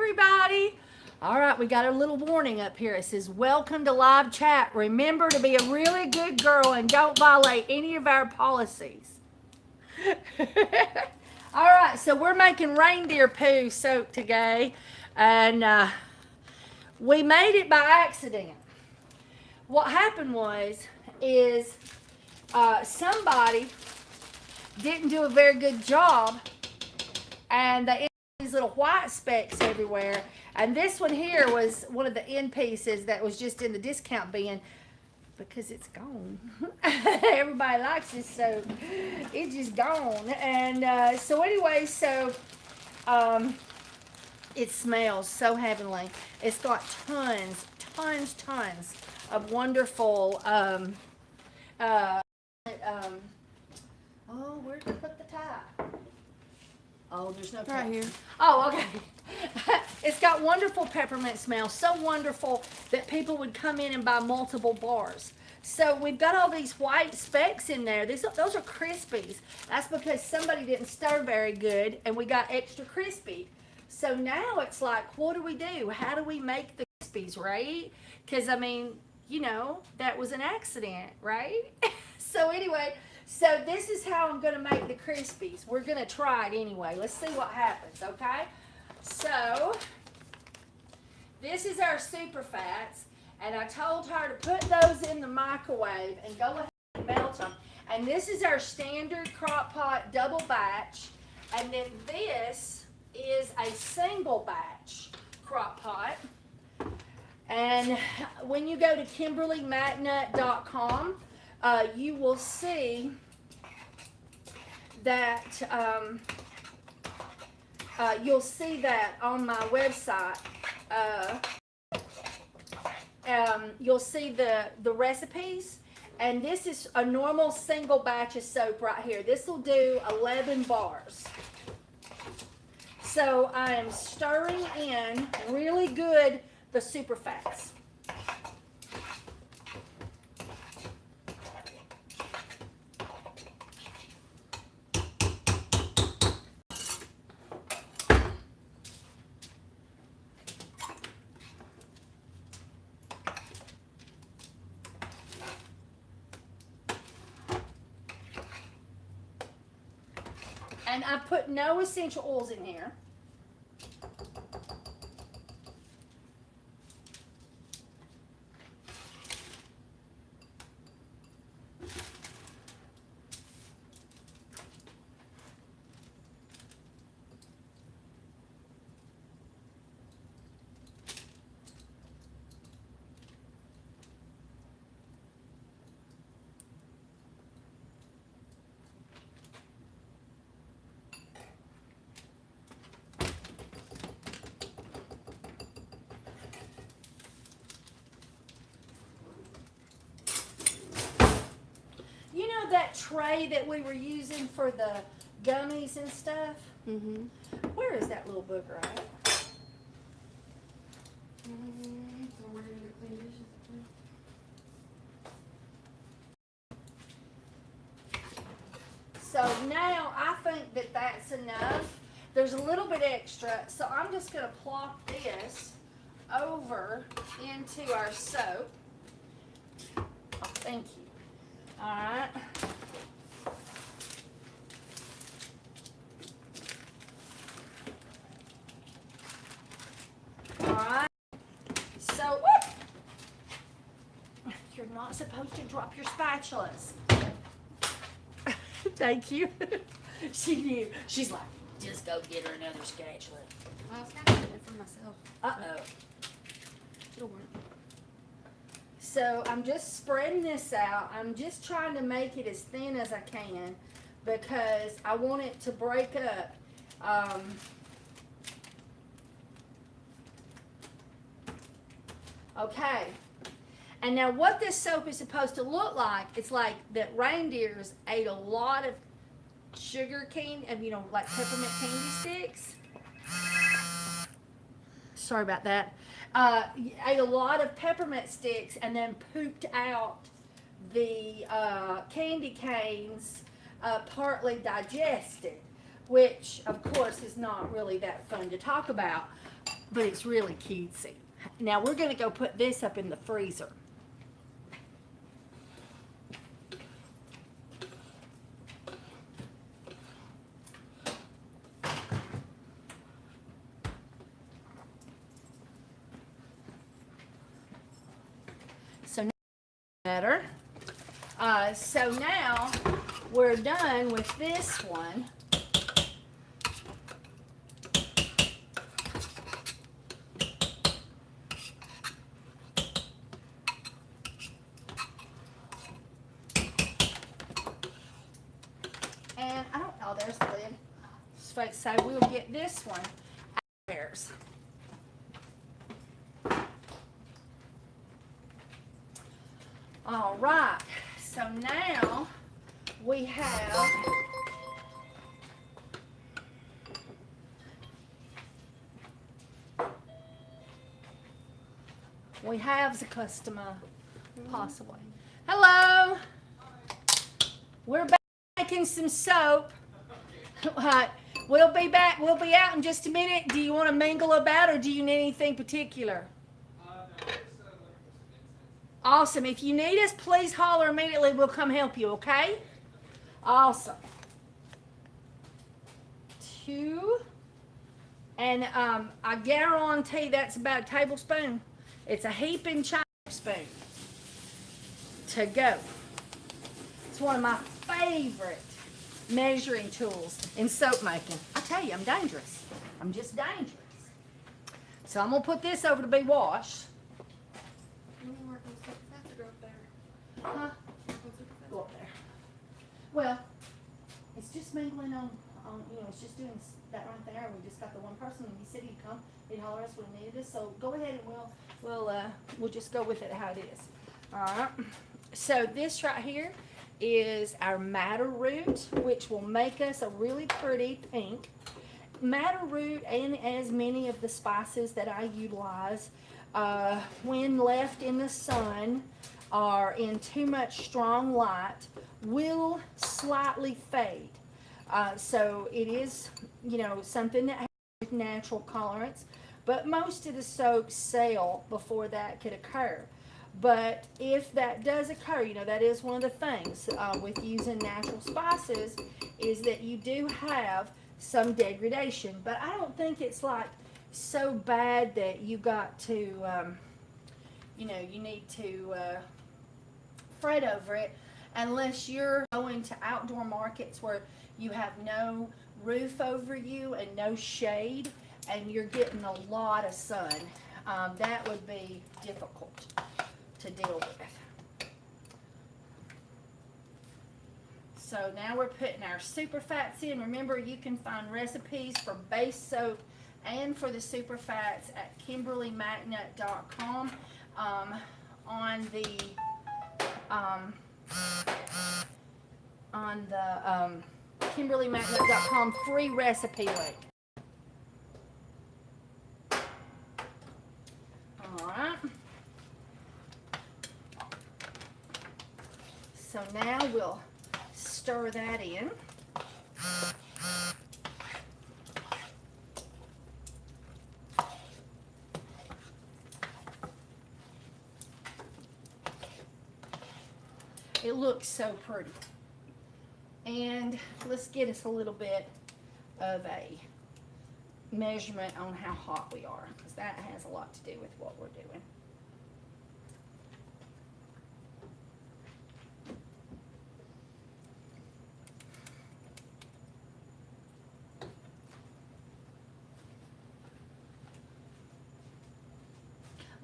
everybody. All right, we got a little warning up here. It says, welcome to live chat. Remember to be a really good girl and don't violate any of our policies. All right, so we're making reindeer poo soap today, and we made it by accident. What happened is somebody didn't do a very good job, and they ended up these little white specks everywhere. And this one here was one of the end pieces that was just in the discount bin because it's gone. Everybody likes this soap. It's just gone. And so anyway, it smells so heavenly. It's got tons of wonderful oh, where did I put the tie? Oh, there's no tie. Right here. Oh, okay. It's got wonderful peppermint smell, so wonderful that people would come in and buy multiple bars. So we've got all these white specks in there. Those are Crispies. That's because somebody didn't stir very good and we got extra crispy. So now it's like, what do we do? How do we make the Crispies, right? Because, I mean, you know, that was an accident, right? So anyway, so this is how I'm going to make the Crispies. We're going to try it anyway. Let's see what happens, okay? So, this is our super fats, and I told her to put those in the microwave and go ahead and melt them. And this is our standard crock pot double batch, and then this is a single batch crock pot. And when you go to KimberlyMacNut.com, you will see that you'll see that on my website. You'll see the recipes, and this is a normal single batch of soap right here. This will do 11 bars. So I am stirring in really good the super fats. And I put no essential oils in here. That tray that we were using for the gummies and stuff. Mm-hmm. Where is that little booger at? So now I think that that's enough. There's a little bit extra, so I'm just going to plop this over into our soap. Oh, thank you. All right. All right. So, whoop. You're not supposed to drop your spatulas. Thank you. She knew. She's like, just go get her another spatula. I was kind of doing it for myself. Uh-oh. It'll work. So I'm just spreading this out. I'm just trying to make it as thin as I can because I want it to break up. Okay. And now what this soap is supposed to look like, it's like that reindeers ate a lot of sugar cane, and like peppermint candy sticks. Sorry about that. Ate a lot of peppermint sticks and then pooped out the candy canes partly digested, which of course is not really that fun to talk about. but it's really cutesy. Now we're gonna go put this up in the freezer. So now better. So now we're done with this one. And I don't, oh, there's the lid. So we'll get this one upstairs. All right, so now we have the customer, possibly. Hello, we're back making some soap. We'll be back. We'll be out in just a minute. Do you want to mingle about, or do you need anything particular? Awesome. If you need us, please holler immediately. We'll come help you, okay? Awesome. 2. And I guarantee that's about a tablespoon. It's a heaping china spoon to go. It's one of my favorite measuring tools in soap making. I tell you, I'm dangerous. I'm just dangerous. So I'm going to put this over to be washed. Huh? Go up there. Well, it's just mingling on, it's just doing that right there. We just got the one person, and he said he'd come, he'd holler us when he needed us. So go ahead and we'll just go with it how it is. All right. So this right here is our madder root, which will make us a really pretty pink. Madder root, and as many of the spices that I utilize, when left in the sun, or in too much strong light, will slightly fade. So it is, something that has natural colorants, but most of the soaps sell before that could occur. But if that does occur, that is one of the things with using natural spices, is that you do have some degradation. But I don't think it's like so bad that you got to, you need to fret over it, unless you're going to outdoor markets where you have no roof over you and no shade, and you're getting a lot of sun. That would be difficult to deal with. So now we're putting our super fats in. Remember, you can find recipes for base soap and for the super fats at KimberlyMcNutt.com. On the KimberlyMcNutt.com free recipe link. All right. So now we'll stir that in. It looks so pretty. And let's get us a little bit of a measurement on how hot we are, because that has a lot to do with what we're doing.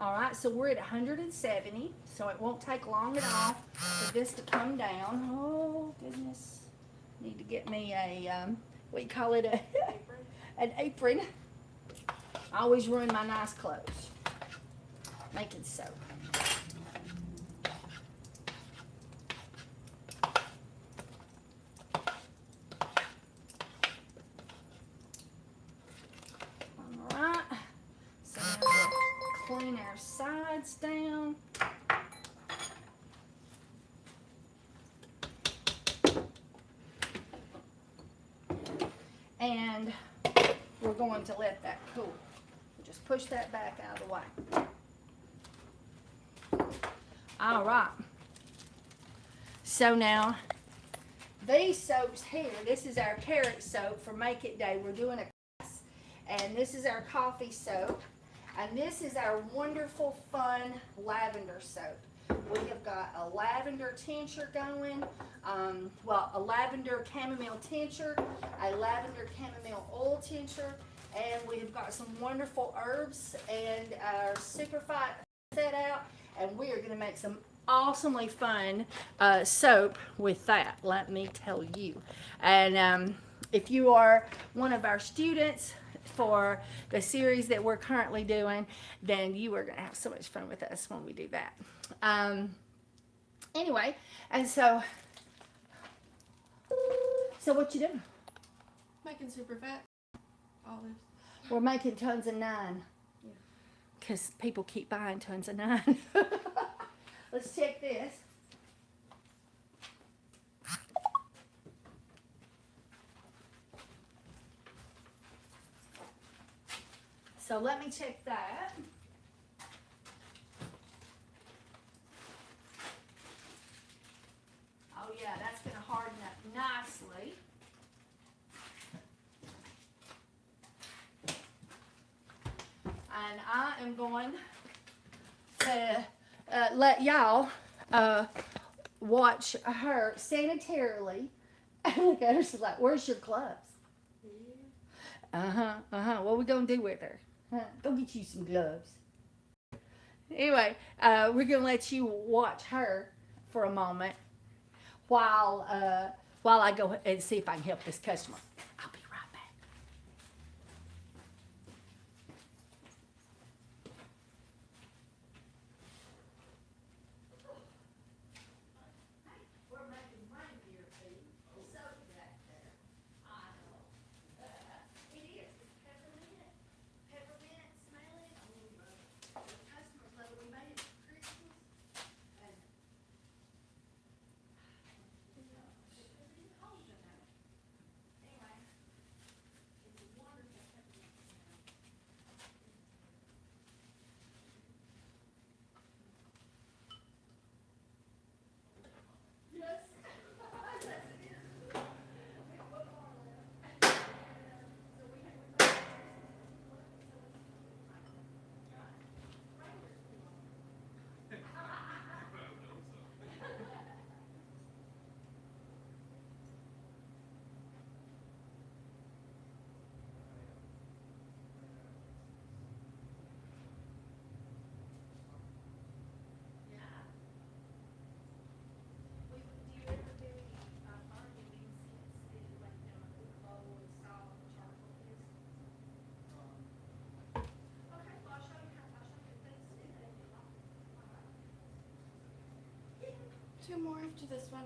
All right, so we're at 170, so it won't take long at all for this to come down. Oh, goodness. Need to get me a, what do you call it, an apron. I always ruin my nice clothes making soap. All right, so now we'll clean our sides down. And we're going to let that cool. We'll just push that back out of the way. All right. So now, these soaps here, this is our carrot soap for Make It Day. We're doing a class. And this is our coffee soap. And this is our wonderful, fun lavender soap. We have got a lavender tincture going, a lavender chamomile tincture, a lavender chamomile oil tincture, and we have got some wonderful herbs and our superfight set out, and we are going to make some awesomely fun soap with that, let me tell you. And if you are one of our students for the series that we're currently doing, then you are going to have so much fun with us when we do that. Anyway, and so what you doing? Making super fat olives. We're making tons of 9. Because people keep buying tons of 9. Let's check this. So let me check that. Oh yeah, that's going to harden up nicely. And I am going to let y'all watch her sanitarily. Look at her, she's like, where's your gloves? What are we going to do with her? Huh? Go get you some gloves. Anyway, we're going to let you watch her for a moment while I go and see if I can help this customer. I'll be right back. We're making reindeer food. So back there. I know. It is. It's peppermint. Peppermint smelling. The customers love it. We made it for Christmas. And anyway, it's a wonderful peppermint smell. Yes. Yes, it is. We have one more left. So we have yeah. Do you ever do any burning incense in like down a big bowl and salt and charcoal this? Okay, well I'll show you things to do that if you like. Alright. 2 more after this one.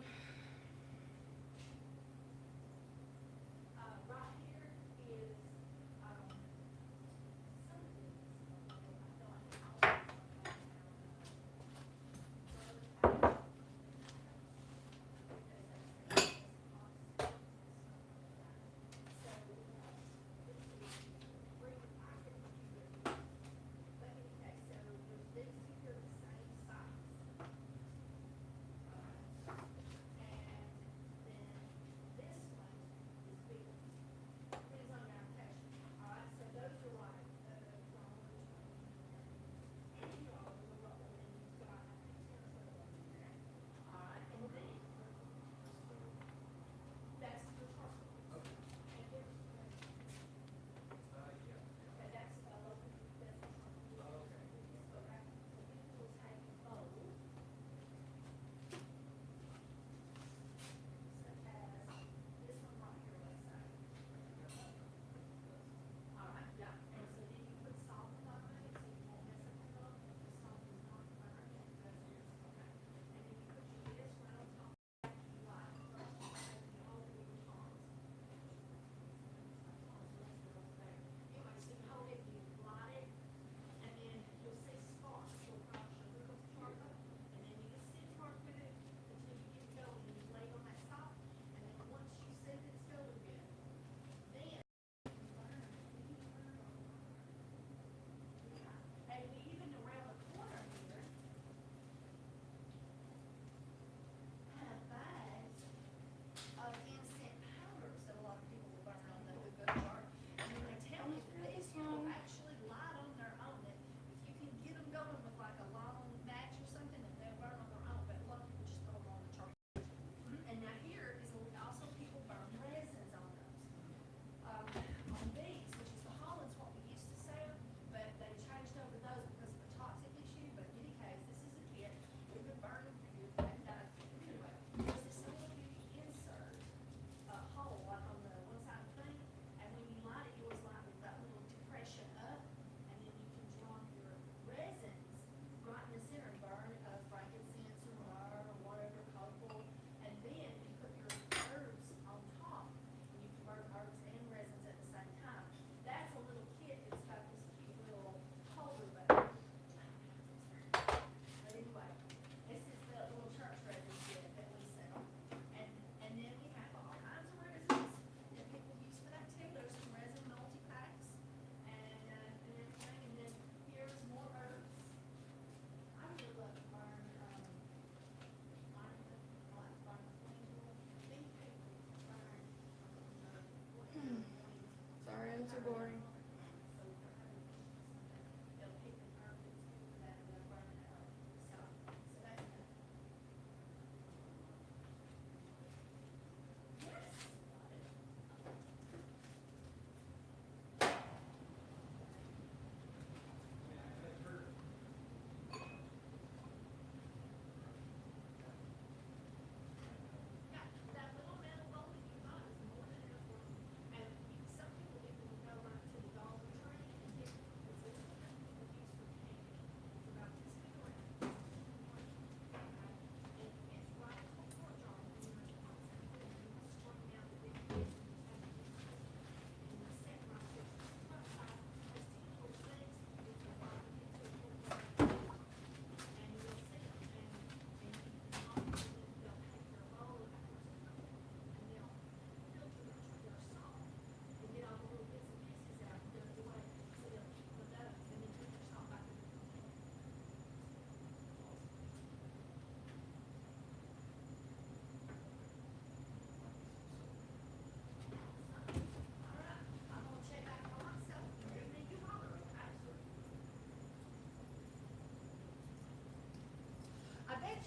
Right here is some of these. I feel like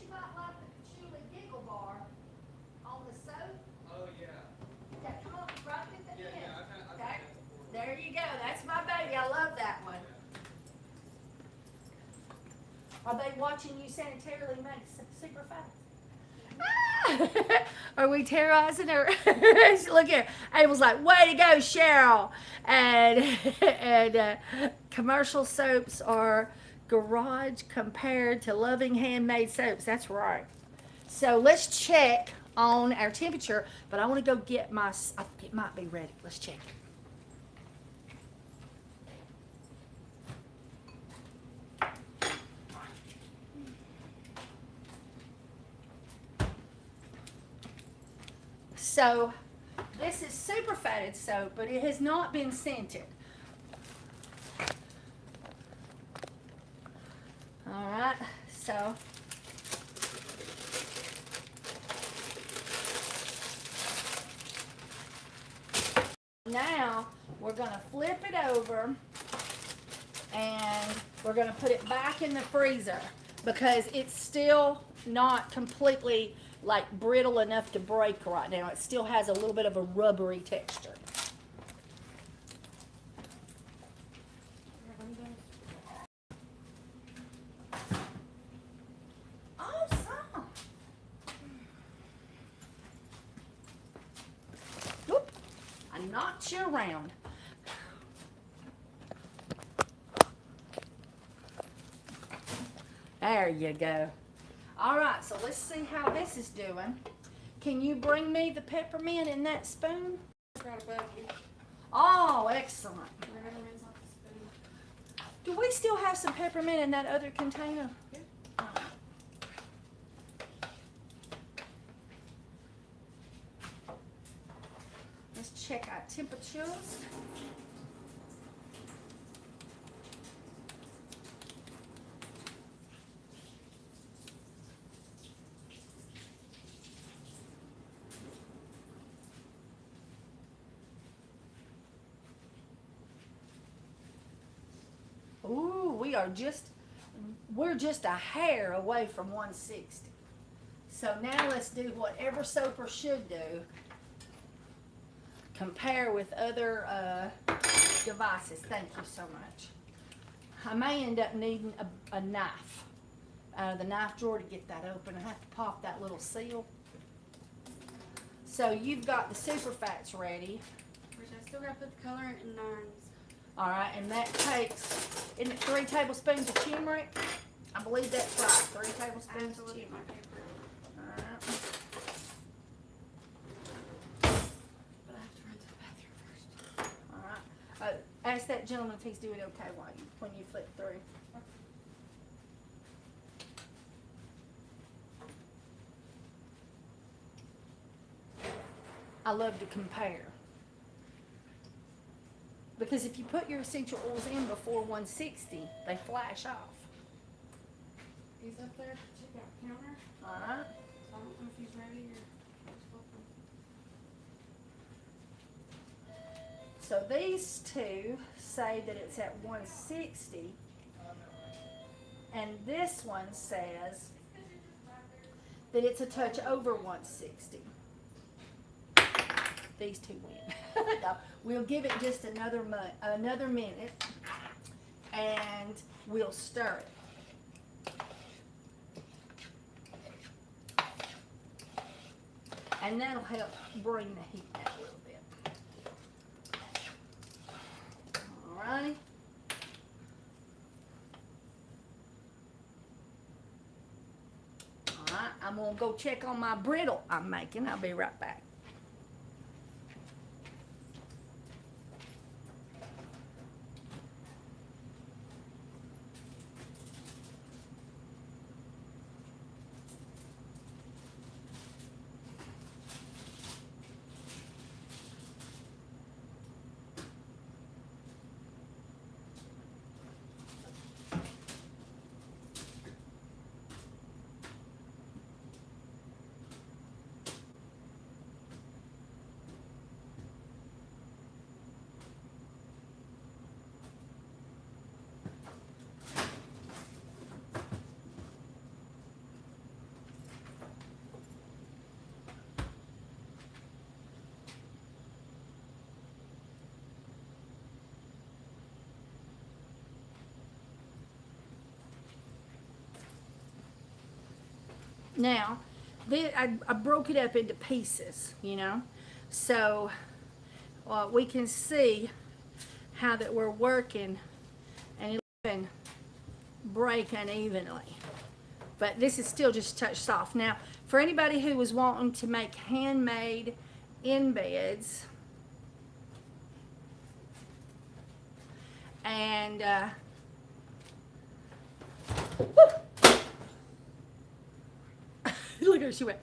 you might like the patchouli giggle bar on the soap. Oh, yeah. Yeah, come on, right at the Yeah, end. yeah, I've had Okay. that before. There you go. That's my baby. I love that one. Are they watching you sanitarily make super fast? Are we terrorizing her? Look here. Abel's like, way to go, Cheryl. And commercial soaps are garage compared to loving handmade soaps. That's right. So let's check on our temperature, but I want to go get my, I think it might be ready. Let's check it. So this is super fatted soap, but it has not been scented. All right, so now we're gonna flip it over and we're gonna put it back in the freezer because it's still not completely like brittle enough to break right now. It still has a little bit of a rubbery texture. Awesome. Whoop. I knocked you around. There you go. All right, so let's see how this is doing. Can you bring me the peppermint in that spoon? Right above you. Oh, excellent. Peppermint's off the spoon. Do we still have some peppermint in that other container? Yeah. Oh. Let's check our temperatures. Ooh, we're just a hair away from 160. So now let's do what every soaper should do. Compare with other devices. Thank you so much. I may end up needing a knife out of the knife drawer to get that open. I have to pop that little seal. So you've got the super fats ready. Which I still gotta put the color in nines. All right, and that takes, isn't it 3 tablespoons of turmeric? I believe that's right, 3 I have tablespoons to of look at my turmeric. paper. All right. But I have to run to the bathroom first. All right. Ask that gentleman if he's doing okay when you flip through. I love to compare. Because if you put your essential oils in before 160, they flash off. He's up there. Check out counter. All right. So I don't know if he's ready or just looking. So these two say that it's at 160, and this one says that it's a touch over 160. These two win. No, we'll give it just another minute, and we'll stir it. And that'll help bring the heat down a little bit. Alrighty. Alright, I'm gonna go check on my brittle I'm making. I'll be right back. Now, I broke it up into pieces, you know, so we can see how that we're working, and it's been break unevenly. But this is still just touch soft. Now, for anybody who was wanting to make handmade embeds, and look at her, she went.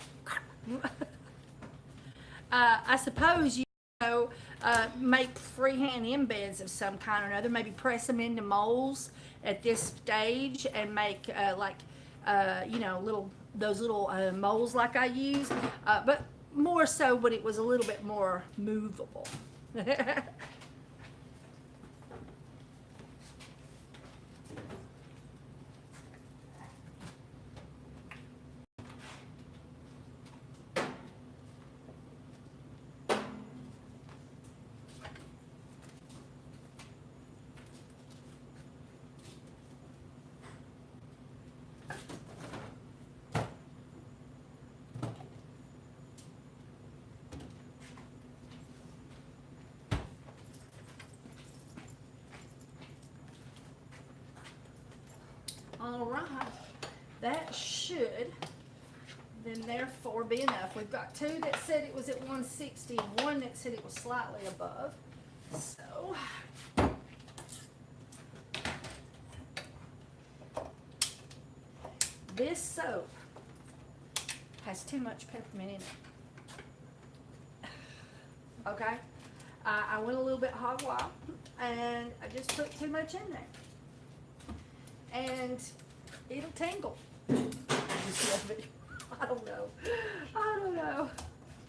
I suppose you know, make freehand embeds of some kind or another. Maybe press them into molds at this stage and make you know, little molds like I use, but more so when it was a little bit more movable. All right, that should then therefore be enough. We've got two that said it was at 160 and one that said it was slightly above. So this soap has too much peppermint in it. Okay, I went a little bit hog wild and I just put too much in there. And it'll tangle. I don't know. I don't know.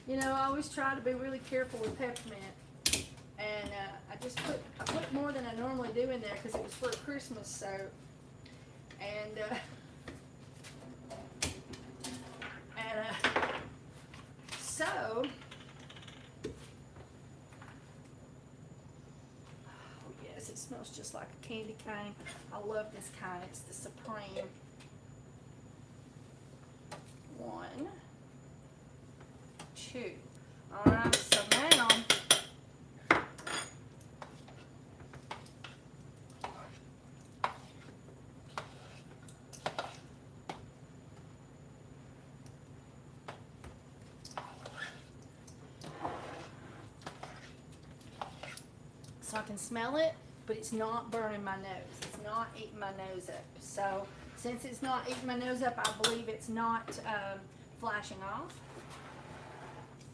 You know, I always try to be really careful with peppermint. And I put more than I normally do in there because it was for a Christmas soap. And so it smells just like a candy cane. I love this kind. It's the Supreme. 1, 2. All right, so now so I can smell it, but it's not burning my nose. It's not eating my nose up. So since it's not eating my nose up, I believe it's not flashing off.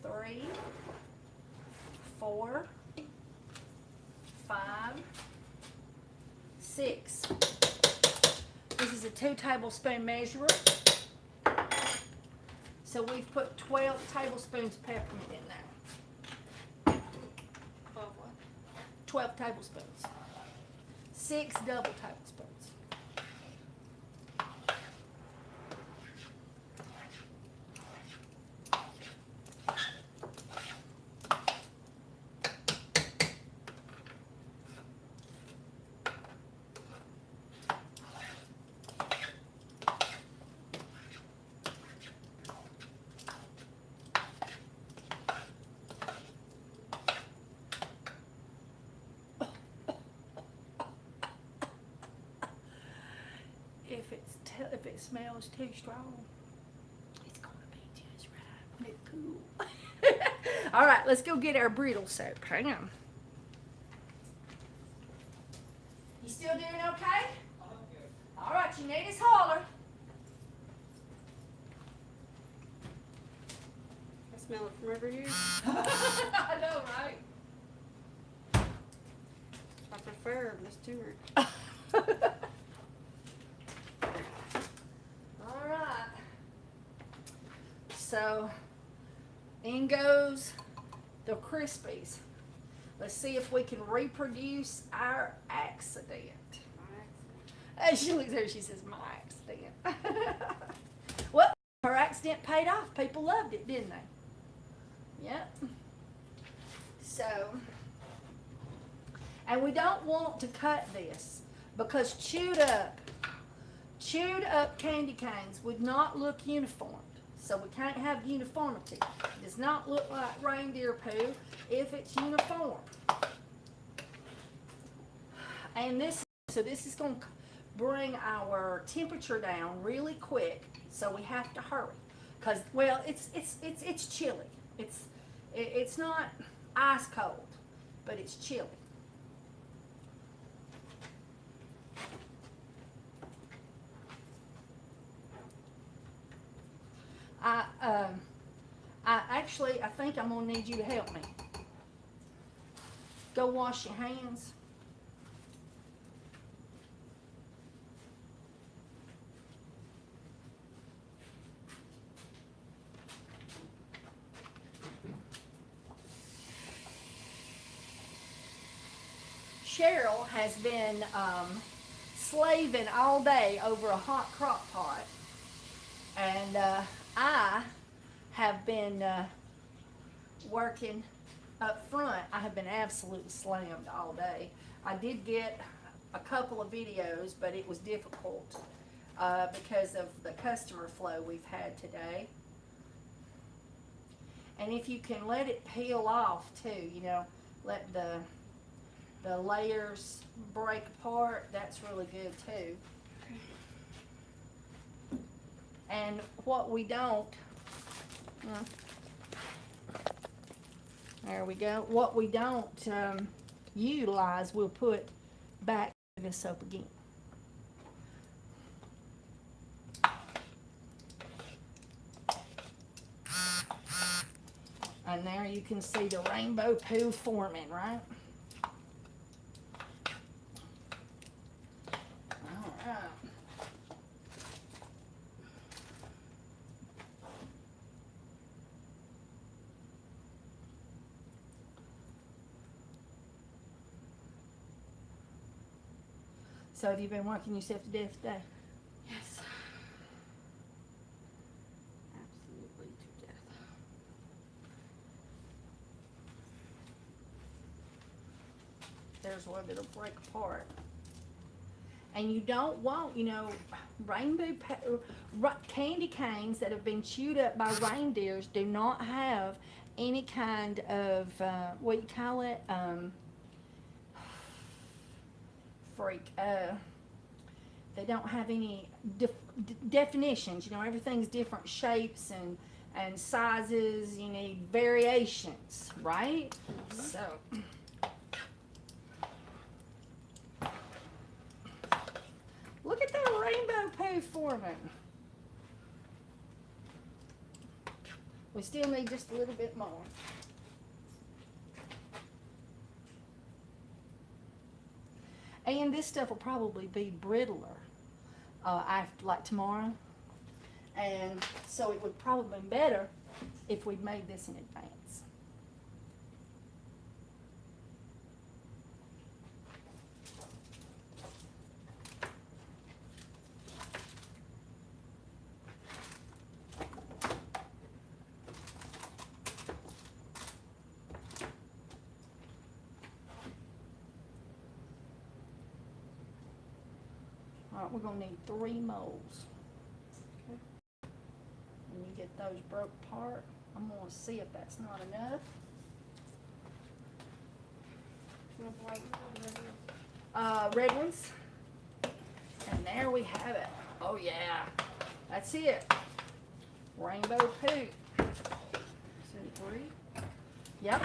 3, 4, 5, 6. This is a 2 tablespoon measurer. So we've put 12 tablespoons of peppermint in there. 12 tablespoons. 6 double tablespoons. If it smells too strong, it's gonna be just right when it's cool. All right, let's go get our brittle soap. Hang on. You still doing okay? All right, you need us holler. I smell it from over here. I know, right? I prefer this turmeric. So, in goes the Crispies. Let's see if we can reproduce our accident. As she looks at her, she says, my accident. Well, her accident paid off. People loved it, didn't they? Yep. So, and we don't want to cut this because chewed up chewed up candy canes would not look uniformed. So we can't have uniformity. It does not look like reindeer poo if it's uniform. And so this is going to bring our temperature down really quick. So we have to hurry, cause well, it's chilly. It's not ice cold, but it's chilly. I think I'm gonna need you to help me. Go wash your hands. Cheryl has been slaving all day over a hot crock pot, and I have been working up front. I have been absolutely slammed all day. I did get a couple of videos, but it was difficult because of the customer flow we've had today. And if you can let it peel off too, you know, let the layers break apart, that's really good too. And what we don't, there we go, what we don't utilize, we'll put back in the soap again. And there you can see the rainbow poo forming, right? All right. So have you been working yourself to death today? Yes. Absolutely to death. There's one that'll break apart. And you don't want, you know, candy canes that have been chewed up by reindeers do not have any kind of, what you call it, they don't have any definitions. You know, everything's different shapes and sizes. You need variations, right? Mm-hmm. So. Look at that rainbow poo forming. We still need just a little bit more. And this stuff will probably be brittler after, like tomorrow. And so it would probably be better if we'd made this in advance. All right, we're gonna need 3 molds. Okay. When you get those broke apart, I'm gonna see if that's not enough. Red ones. And there we have it. Oh yeah, that's it. Rainbow poo. 3. Yep.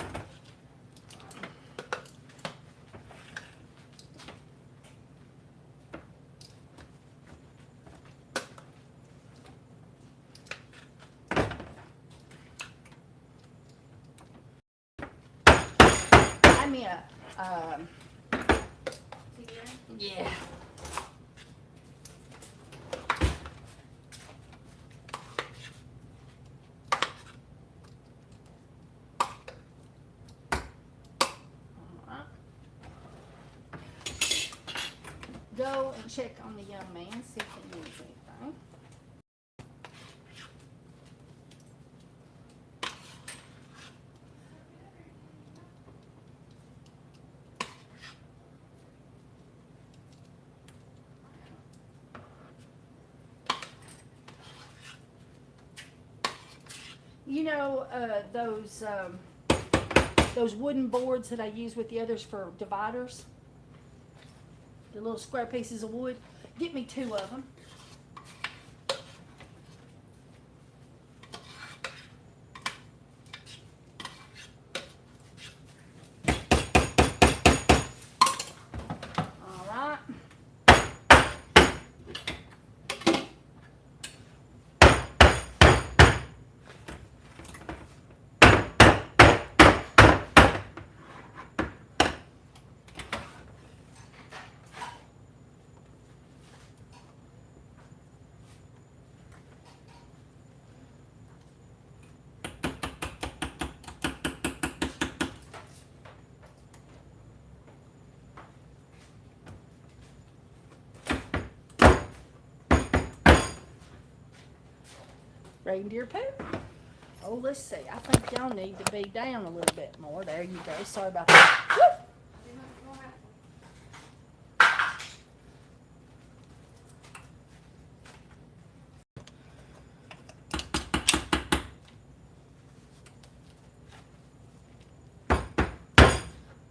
I mean yeah. Go and check on the young man, see if he needs anything. you know, those wooden boards that I use with the others for dividers, the little square pieces of wood. Get me 2 of them. All right. Reindeer poop. Oh, let's see. I think y'all need to be down a little bit more. There you go. Sorry about that. Woo!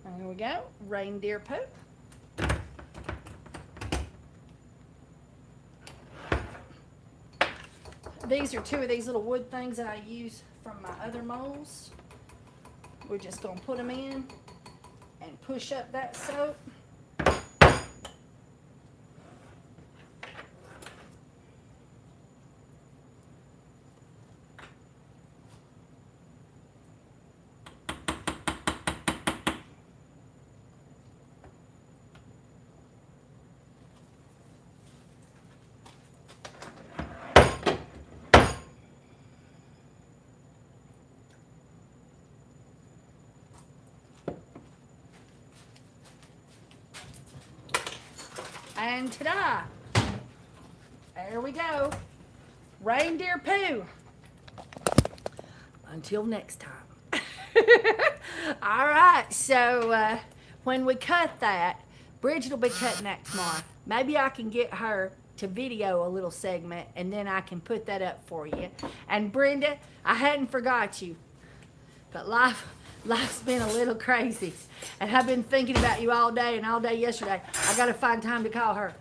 There we go. Reindeer poop. These are 2 of these little wood things that I use from my other molds. We're just going to put them in and push up that soap. And ta-da! There we go. Reindeer poo. Until next time. All right, so when we cut that, Bridget will be cutting that tomorrow. Maybe I can get her to video a little segment, and then I can put that up for you. And Brenda, I hadn't forgot you, but life's been a little crazy, and I've been thinking about you all day and all day yesterday. I gotta find time to call her.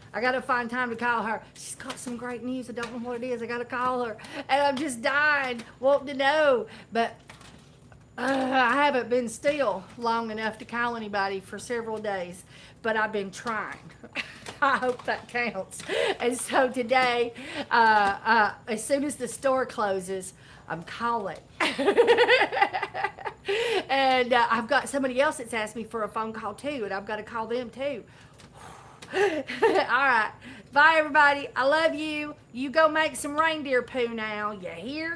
She's got some great news. I don't know what it is. I gotta call her, and I'm just dying, wanting to know. But I haven't been still long enough to call anybody for several days, but I've been trying. I hope that counts. And so today, as soon as the store closes, I'm calling. And I've got somebody else that's asked me for a phone call too, and I've got to call them too. All right. Bye, everybody. I love you. You go make some reindeer poo now. You hear?